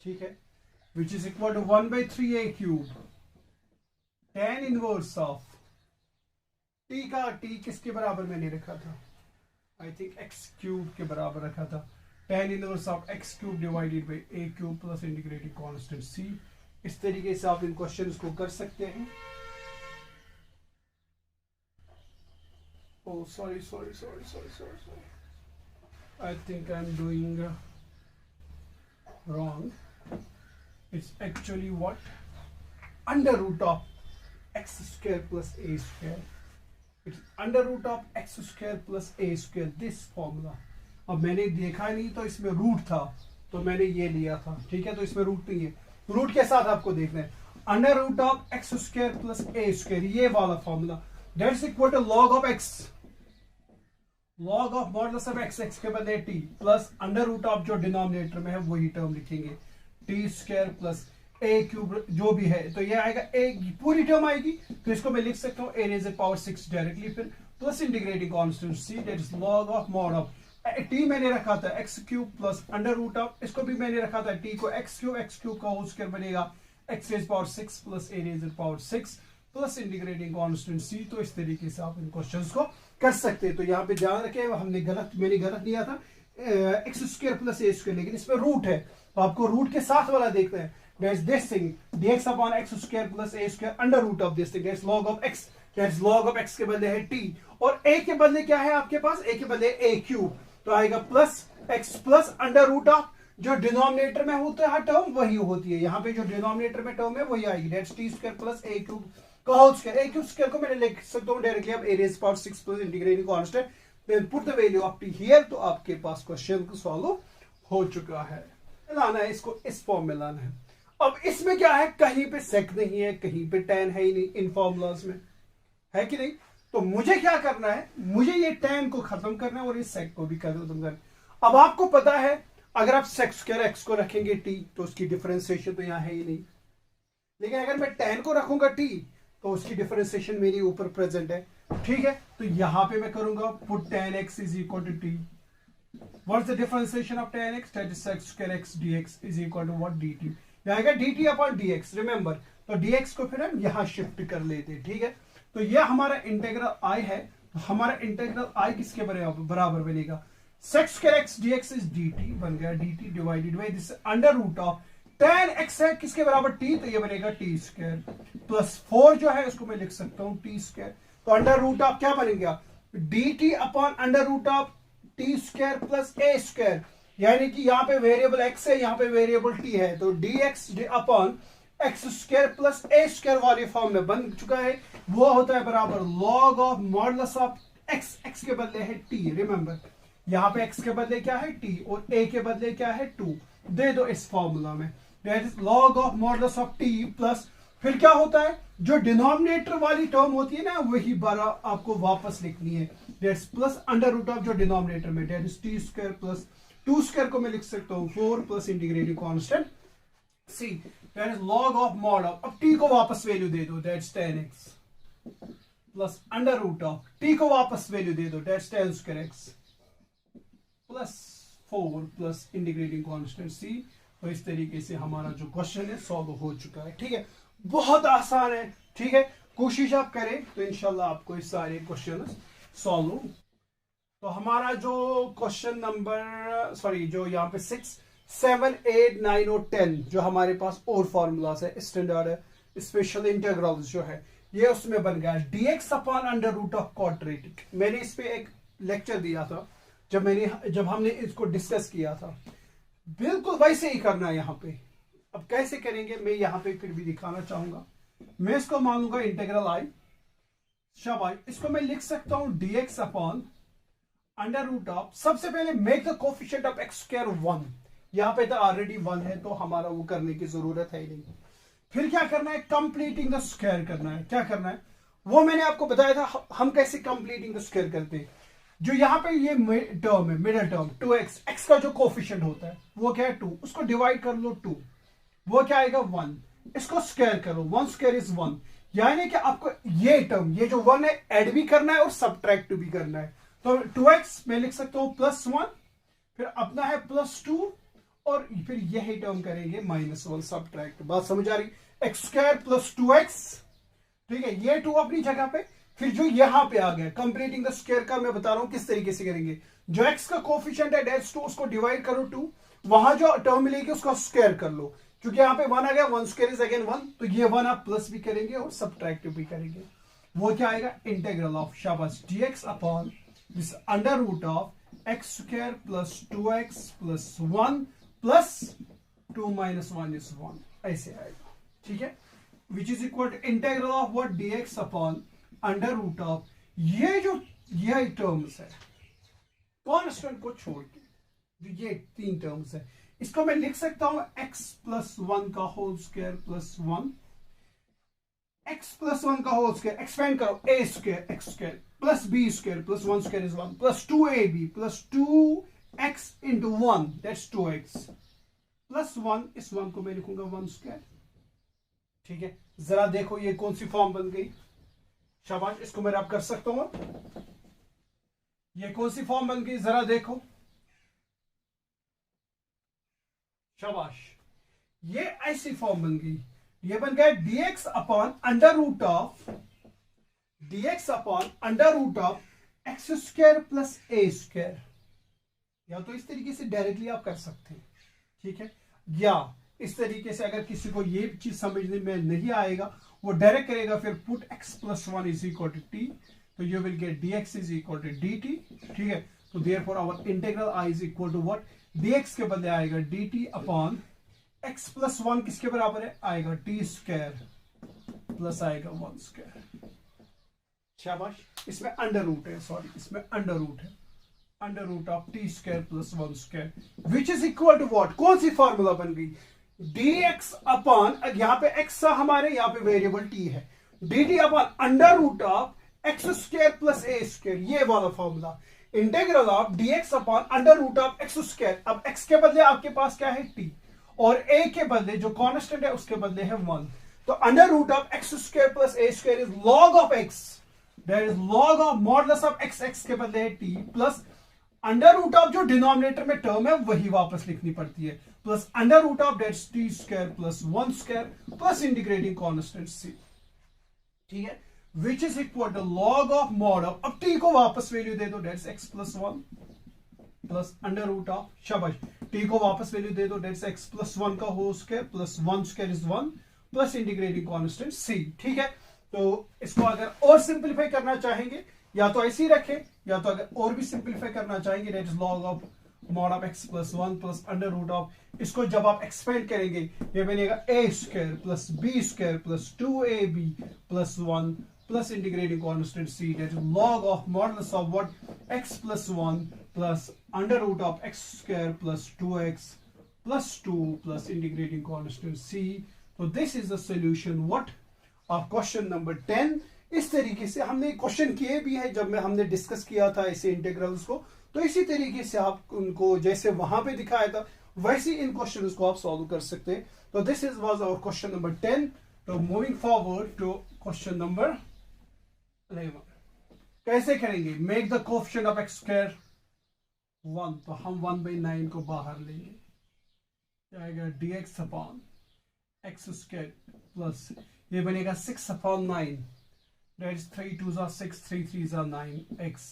ठीक है, which is equal to 1/3 a³, tan inverse of t का t किसके बराबर मैंने रखा था, आई थिंक x³ के बराबर रखा था, tan inverse of x³ divided by a³ plus integrating constant c। इस तरीके से आप इन क्वेश्चंस को कर सकते हैं। Oh, sorry. I think I'm doing wrong. It's actually what? √of x² plus a². It's √of x² plus a². This formula. अब मैंने देखा नहीं तो इसमें रूट था, तो मैंने ये लिया था, ठीक है। तो इसमें रूट नहीं है, रूट के साथ आपको देखना है, √of x² plus a², ये वाला formula, that's equal to log of x, log of modulus of x के बदले t प्लस √of जो डिनोमिनेटर में है वही टर्म लिखेंगे, t² प्लस a³ जो भी है, तो ये आएगा a पूरी टर्म आएगी, तो इसको मैं लिख सकता हूँ a⁻6 डायरेक्टली, फिर plus integrating constant c, that is log of mod of t मैंने रखा था x³ प्लस √of, इसको भी मैंने रखा था t को x³ का होल स्क्वायर बनेगा x⁻6 plus a⁻6 plus integrating constant c। तो इस तरीके से आप इन क्वेश्चंस को कर सकते हैं। तो यहाँ पे ध्यान रखें, मैंने गलत लिया था x² प्लस a², लेकिन इसमें रूट है, तो आपको रूट के साथ वाला देखना है, that's this thing dx upon x² plus a² √of this thing, that's log of x, that's log of x के बदले है t, और a के बदले क्या है आपके पास, a के बदले a³, तो आएगा प्लस x प्लस √of जो डिनोमिनेटर में होता है टर्म वही होती है, यहाँ पे जो डिनोमिनेटर में टर्म है वही आएगी, दैट्स t² प्लस a³ का होल स्क्वायर, a³ को मैंने लिख सकता हूँ डायरेक्टली अब a⁻6 plus integrating constant, then put the value of t here, तो आपके पास क्वेश्चन को सॉल्व हो चुका है। लाना है इसको इस फॉर्म में लाना है। अब इसमें क्या है, कहीं पे सेक नहीं है, कहीं पे tan है ही नहीं इन फॉर्मूलाज में, है कि नहीं। तो मुझे क्या करना है, मुझे ये tan को खत्म करना है और इस sec को भी खत्म करना है। अब आपको पता है अगर आप sec² x को रखेंगे t, तो उसकी डिफरेंशिएशन तो यहाँ है ही नहीं, लेकिन अगर मैं tan को रखूंगा t, तो उसकी डिफरेंशिएशन मेरी ऊपर प्रेजेंट है, ठीक है। तो यहां पे मैं करूंगा put tan x is equal to t, what's the differentiation of tan x, that is sec² x dx is equal to what dt, आएगा dt अपॉन dx, रिमेंबर, तो dx को फिर हम यहां शिफ्ट कर लेते हैं, ठीक है। तो यह हमारा इंटीग्रल i है, तो हमारा इंटीग्रल i किसके बराबर बनेगा, sec² x dx is dt बन गया, dt divided by this √of tan x है किसके बराबर t, तो ये बनेगा t² प्लस 4 जो है उसको मैं लिख सकता हूं t², तो √of क्या बनेगा dt upon √of t² plus a², यानी कि यहाँ पे वेरिएबल x है, यहाँ पे वेरिएबल t है, तो dx upon x square plus a square वाले फॉर्म में बन चुका है। वो होता है बराबर log of modulus of x, x के बदले है टी। रिमेंबर यहाँ पे x के बदले क्या है t और a के बदले क्या है 2, दे दो इस फॉर्मूला में, that is log of modulus of t plus फिर क्या होता है जो डिनोमिनेटर वाली टर्म होती है ना वही बारा आपको वापस लिखनी है, that's plus under root of जो डिनोमिनेटर में, that is t square plus 2 square को मैं लिख सकता हूँ 4 plus integrating constant c, that is log of mod of, अब t को वापस वैल्यू दे दो, that's 10x plus under root of t को वापस वैल्यू दे दो, that's 10 square x plus 4 plus integrating constant c। तो इस तरीके से हमारा जो क्वेश्चन है सॉल्व हो चुका है। ठीक है, बहुत आसान है। ठीक है, कोशिश आप करें तो इंशाल्लाह आपको इस सारे क्वेश्चन सॉल्व हो। तो हमारा जो क्वेश्चन नंबर जो यहाँ पे 6, 7, 8, 9 और 10 जो हमारे पास और फॉर्मूलाज है, स्टैंडर्ड स्पेशल इंटीग्रल्स जो है ये उसमें बन गया dx upon under root of quadratic. मैंने इस पे एक लेक्चर दिया था जब हमने इसको डिस्कस किया था, बिल्कुल वैसे ही करना है यहाँ पे। अब कैसे करेंगे मैं यहाँ पे फिर भी दिखाना चाहूंगा। मैं इसको मान लूंगा इंटीग्रल आई, शाबाश, इसको मैं लिख सकता हूं dx upon under root of, सबसे पहले make the coefficient of x square 1, यहाँ पे तो ऑलरेडी 1 है तो हमारा वो करने की जरूरत है ही नहीं। फिर क्या करना है, कंप्लीटिंग द स्क्वायर करना है। क्या करना है वो मैंने आपको बताया था, हम कैसे कंप्लीटिंग द स्क्वायर करते हैं। जो यहाँ पे ये टर्म है, मिडिल टर्म 2x, x का जो कोफिशिएंट होता है वो क्या है 2, उसको डिवाइड कर लो 2, वो क्या आएगा 1, इसको स्क्वायर करो, 1 स्क्वायर इज 1, यानी कि आपको ये टर्म ये जो 1 है ऐड भी करना है और सब्ट्रैक्ट भी करना है। तो 2x मैं लिख सकता हूं +1, फिर अपना है +2 और फिर यही टर्म करेंगे -1 सब्ट्रैक्ट। बात समझ आ रही, x स्क्वायर + 2x, ठीक है, ये 2 अपनी जगह पे, फिर जो यहां पे आ गया कंप्लीटिंग द स्क्वायर का मैं बता रहा हूं किस तरीके से करेंगे। जो x का कोफिशिएंट है दैट्स 2, उसको डिवाइड करो 2, वहां जो टर्म मिलेगी उसका स्क्वायर कर लो, क्योंकि यहाँ पे 1 आ गया, 1 स्क्वायर इज अगेन 1, तो ये 1 आप प्लस भी करेंगे और सब्ट्रैक्ट भी करेंगे। वो क्या आएगा, इंटीग्रल ऑफ शाबाश dx upon this under root of x square plus 2x plus 1 plus 2 minus 1 is 1, ऐसे आएगा। ठीक है, which is equal to integral of what dx upon under root of ये टर्म्स है कॉन्स्टेंट को छोड़ के, जो ये 3 टर्म्स है, इसको मैं लिख सकता हूं x प्लस 1 का whole square plus 1, x plus 1 का होल स्क्वायर, एक्सपेंड करो a square x square plus b square plus 1 square is 1 plus 2ab plus 2x into 1 that's 2x plus 1, इस 1 को मैं लिखूंगा 1 स्क्वायर। ठीक है, जरा देखो ये कौन सी फॉर्म बन गई, शाबाश, इसको मैं रब कर सकता हूं, ये कौन सी फॉर्म बन गई जरा देखो, शाबाश, ये ऐसी फॉर्म बन गई, ये बन गया dx upon under root of x square plus a square, या तो इस तरीके से डायरेक्टली आप कर सकते हैं। ठीक है, या इस तरीके से अगर किसी को ये चीज समझने में नहीं आएगा वो डायरेक्ट करेगा, फिर put x plus 1 is equal to t, तो you will get dx is equal to dt। ठीक है, तो therefore our integral i is equal to what, dx के बदले आएगा dt अपॉन x प्लस 1 किसके बराबर है, आएगा t स्क्वायर प्लस आएगा 1 स्क्वायर। शाबाश, इसमें अंडर रूट है, सॉरी इसमें अंडर रूट है, under root of t square plus 1 square which is equal to what, कौन सी फॉर्मूला बन गई, dx अपॉन, यहाँ पे x हमारे यहाँ पे वेरिएबल t है, dt upon under root of x square plus a square, ये वाला formula, integral of dx upon under root of x square. अब x के बदले आपके पास क्या है t, और a के बदले जो कांस्टेंट है उसके बदले है 1, तो under root of x square plus a square is log of x, that is log of modulus of x, x के बदले है t plus under root of जो डिनोमिनेटर में टर्म है वही वापस लिखनी पड़ती है, plus under root of that's t square plus 1 square plus integrating constant c। ठीक है, which is equal to log of mod of, अब t को वापस वैल्यू दे दो, that's x plus 1 plus under root of, शाबाश, t को वापस वैल्यू दे दो, दैट्स x प्लस 1 का whole square plus 1 square is 1 plus integrating constant c। ठीक है, तो इसको अगर और सिंप्लीफाई करना चाहेंगे या तो ऐसे ही रखें, या तो अगर और भी सिंप्लीफाई करना चाहेंगे that is log of mod of x plus 1 plus under root of, इसको जब आप एक्सपेंड करेंगे ये बनेगा a square plus b square plus 2ab plus 1 plus integrating constant c, that is log of modulus of what x plus 1 plus under root of x square plus 2x plus 2 plus integrating constant c. तो this is the solution what of question number 10. इस तरीके से हमने question किए भी है जब हमने डिस्कस किया था ऐसे इंटीग्रल्स को, तो इसी तरीके से आप उनको जैसे वहां पे दिखाया था वैसे इन क्वेश्चंस को आप सॉल्व कर सकते हैं. तो this is was our question number 10. तो moving forward to question number 11. कैसे करेंगे? Make the coefficient of x square 1. तो हम 1/9 को बाहर लेंगे, क्या आएगा dx upon x square plus ये बनेगा 6/9, दैट इज 3 2 6 3 3 9 x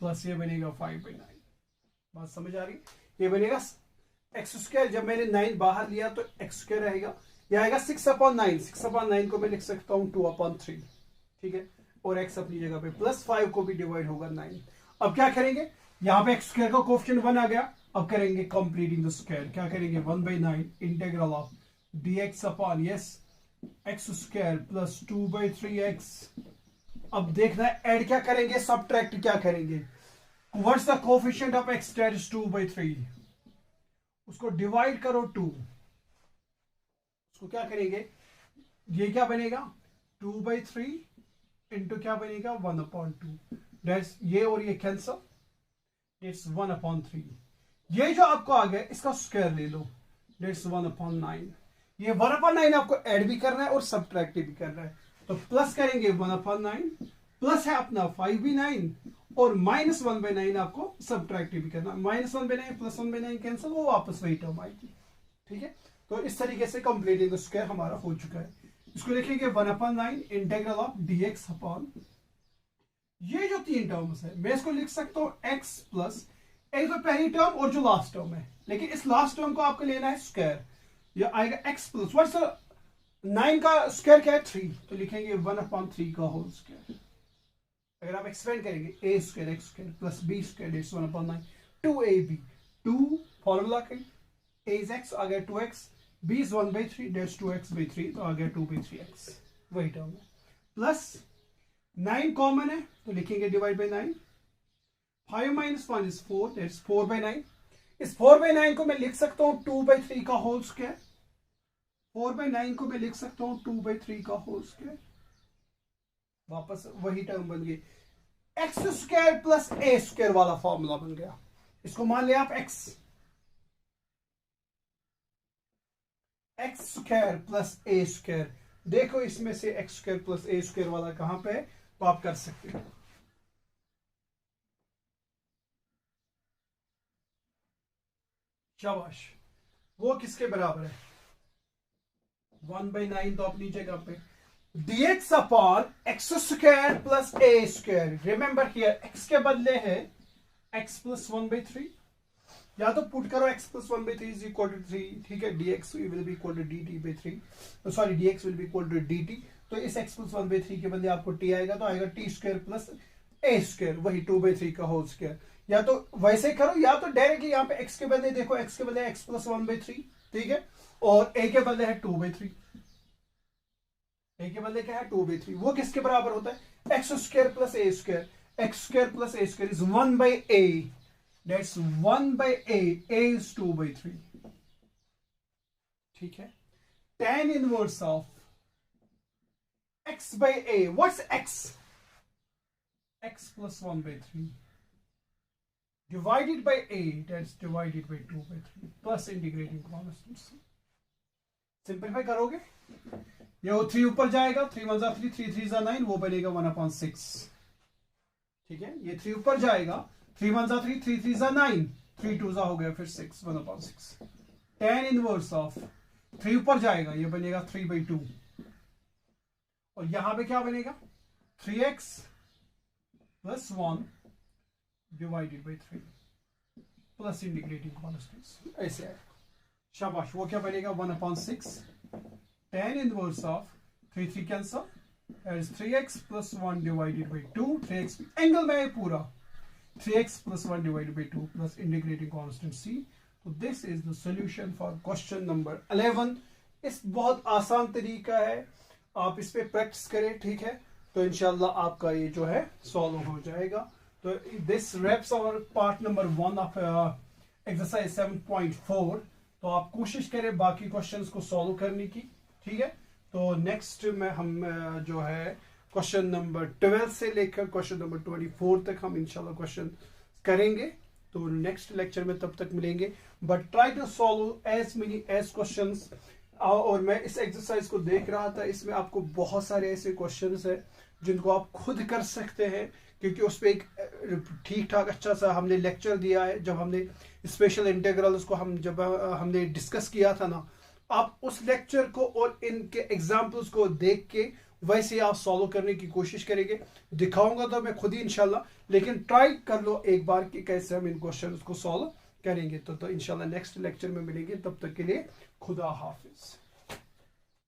प्लस ये बनेगा 5/9. बात समझ आ रही? ये बनेगा x स्क्वायर, जब मैंने 9 बाहर लिया तो x स्क्वायर रहेगा, ये आएगा 6/9. 6/9 को मैं लिख सकता हूँ 2/3, ठीक है, और x अपनी जगह पे प्लस 5 को भी डिवाइड होगा 9. अब क्या करेंगे? यहाँ पे x स्क्वायर का कोएफिशिएंट 1 आ गया. अब करेंगे कंप्लीटिंग द स्क्वायर. क्या करेंगे? 1/9 integral of dx upon yes x square plus 2/3x. अब देखना है ऐड क्या करेंगे, सबट्रैक्ट क्या करेंगे. What's the coefficient of x, that is 2/3. उसको डिवाइड करो 2. उसको क्या करेंगे? ये क्या बनेगा 2/3 इंटू क्या बनेगा 1/2. दैट्स ये और ये कैंसल, इट्स 1/3. ये जो आपको आ गया इसका स्क्वायर ले लो, दैट्स 1/9. ये 1/9 आपको ऐड भी करना है और सबट्रैक्ट भी करना है. तो प्लस करेंगे 1/9 प्लस है अपना 5/9 और माइनस 1/9 आपको सबट्रैक्ट भी करना. -1/9 प्लस 1/9 कैंसिल, वो वापस वही टर्म आएगी. ठीक है, तो इस तरीके से कंप्लीटिंग द स्क्वायर हमारा हो चुका है. इसको लिखेंगे 1/9 इंटीग्रल ऑफ dx अपॉन ये जो 3 टर्म्स है मैं इसको लिख सकता हूं x प्लस एक तो पहली टर्म और जो लास्ट टर्म है, लेकिन इस लास्ट टर्म को आपको लेना है स्क्वायर. ये आएगा x प्लस व्हाट्स 9 का स्क्वायर क्या है 3, तो लिखेंगे 1/3 का होल स्क्वायर. अगर आप एक्सपेंड करेंगे a square x square plus b square its 1/9 2ab 2 formula के a इज x आ गया 2x, b is 1/3 that's 2x/3 तो आ गया 2/3x, वही टर्म है. प्लस 9 कॉमन है तो लिखेंगे डिवाइड बाय 9. 5 - 1 is 4 that's 4/9. इस 4/9 को मैं लिख सकता हूं 2/3 का होल स्क्वायर. 4/9 को मैं लिख सकता हूं 2/3 का होल स्क्वायर. वापस वही टर्म बन गई. X square plus a square वाला फॉर्मूला बन गया. इसको मान लिया आप x square plus a square. देखो इसमें से x square plus a square वाला कहां पे है, तो आप कर सकते हो. शाबाश. वो किसके बराबर है 1/9 तो अपनी जगह पे dx upon x square plus a square. Remember here x के बदले है x प्लस 1/3, या तो पुट करो x plus 1/3 is equal to 3. ठीक है, dx will be equal to dt/3, sorry dx will be equal to dt. तो इस x प्लस 1/3 के बदले आपको t आएगा, तो आएगा t square plus a square, वही 2/3 का होल स्क्वायर. या तो वैसे करो या तो डायरेक्टली यहाँ पे x के बदले देखो, x के बदले x प्लस 1/3, ठीक है, और a के बदले है 2/3. a के बदले क्या है 2/3. वो किसके बराबर होता है x square plus a square. x square plus a square is 1/a, that's 1/a, a is 2/3. ठीक है, tan inverse of x by a. What's x? x plus 1/3 divided by a, that's divided by 2/3 plus integrating constants. Simplify करोगे ये 3 ऊपर जाएगा, 3 1 3 3 3 9, वो बनेगा 1/6. ठीक है, ये 3 ऊपर जाएगा, 3 1 3 3 3 9, 3 2 हो गया फिर 6, 1/6. tan इनवर्स ऑफ 3 ऊपर जाएगा, ये बनेगा 3/2, और यहां पे क्या बनेगा 3x plus 1 divided by 3 plus integrating constants. ऐसे है. शाबाश. वो क्या बनेगा 1/6 tan inverse of 3 3 cancel, that is 3x plus 1 divided by 2. 3x angle में है पूरा 3x plus 1 divided by 2 plus integrating constant c. तो this is the solution for question number 11. इस बहुत आसान तरीका है, आप इस पे प्रैक्टिस करें, ठीक है, तो इंशाल्लाह आपका ये जो है सॉल्व हो जाएगा. तो this wraps our part number 1 of exercise 7.4. तो आप कोशिश करें बाकी क्वेश्चंस को सॉल्व करने की, ठीक है. तो नेक्स्ट में हम जो है क्वेश्चन नंबर 12 से लेकर क्वेश्चन नंबर 24 तक हम इंशाल्लाह क्वेश्चन करेंगे. तो नेक्स्ट लेक्चर में तब तक मिलेंगे. But try to solve as many as questions. और मैं इस एक्सरसाइज को देख रहा था, इसमें आपको बहुत सारे ऐसे क्वेश्चंस है जिनको आप खुद कर सकते हैं, क्योंकि उस पर एक ठीक ठाक अच्छा सा हमने लेक्चर दिया है. जब हमने स्पेशल इंटीग्रल्स को जब हमने डिस्कस किया था ना, आप उस लेक्चर को और इनके एग्जाम्पल्स को देख के वैसे ही आप सॉल्व करने की कोशिश करेंगे. दिखाऊंगा तो मैं खुद ही इंशाल्लाह, लेकिन ट्राई कर लो एक बार कि कैसे हम इन क्वेश्चंस को सॉल्व करेंगे. तो इंशाल्लाह नेक्स्ट लेक्चर में मिलेंगे. तब तक के लिए खुदा हाफिज.